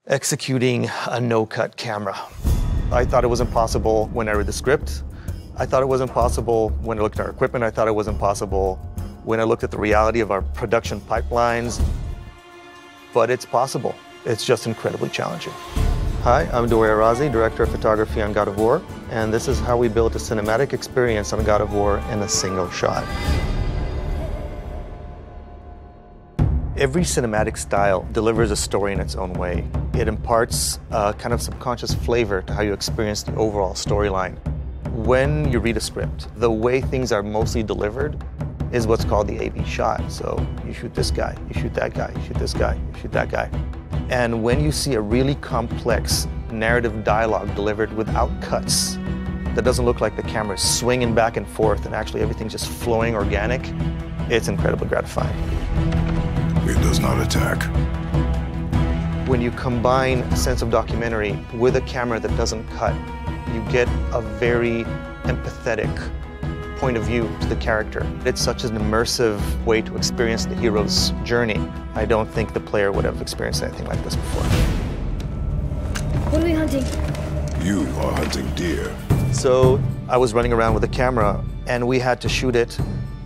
Executing a no-cut camera. I thought it was impossible when I read the script. I thought it was impossible when I looked at our equipment. I thought it was impossible when I looked at the reality of our production pipelines. But it's possible. It's just incredibly challenging. Hi, I'm Dori Arazi, Director of Photography on God of War, and this is how we built a cinematic experience on God of War in a single shot. Every cinematic style delivers a story in its own way. It imparts a kind of subconscious flavor to how you experience the overall storyline. When you read a script, the way things are mostly delivered is what's called the A-B shot. So you shoot this guy, you shoot that guy, you shoot this guy, you shoot that guy. And when you see a really complex narrative dialogue delivered without cuts, that doesn't look like the camera's swinging back and forth and actually everything's just flowing organic, it's incredibly gratifying. It does not attack. When you combine a sense of documentary with a camera that doesn't cut, you get a very empathetic point of view to the character. It's such an immersive way to experience the hero's journey. I don't think the player would have experienced anything like this before. What are we hunting? You are hunting deer. So I was running around with a camera and we had to shoot it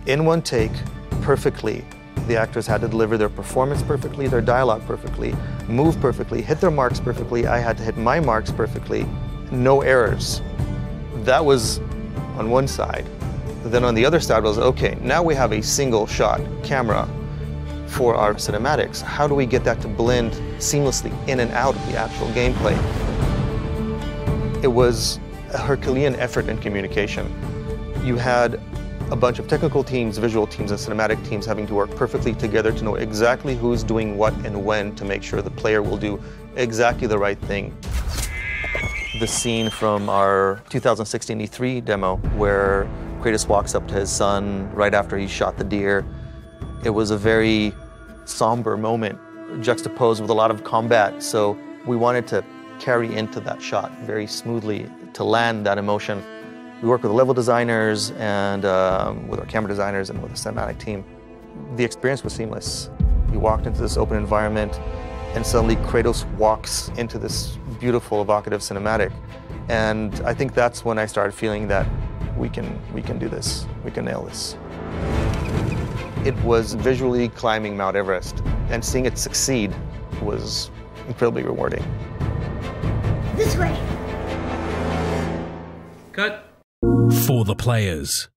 in one take perfectly. The actors had to deliver their performance perfectly, their dialogue perfectly, move perfectly, hit their marks perfectly. I had to hit my marks perfectly, no errors. That was on one side. Then on the other side was, okay, now we have a single shot camera for our cinematics. How do we get that to blend seamlessly in and out of the actual gameplay? It was a Herculean effort in communication. You had a bunch of technical teams, visual teams, and cinematic teams having to work perfectly together to know exactly who's doing what and when to make sure the player will do exactly the right thing. The scene from our 2016 E3 demo where Kratos walks up to his son right after he shot the deer, it was a very somber moment, juxtaposed with a lot of combat, so we wanted to carry into that shot very smoothly to land that emotion. We worked with level designers and with our camera designers and with the cinematic team. The experience was seamless. You walked into this open environment and suddenly Kratos walks into this beautiful, evocative cinematic. And I think that's when I started feeling that we can do this, we can nail this. It was visually climbing Mount Everest, and seeing it succeed was incredibly rewarding. This way. Cut. For the players.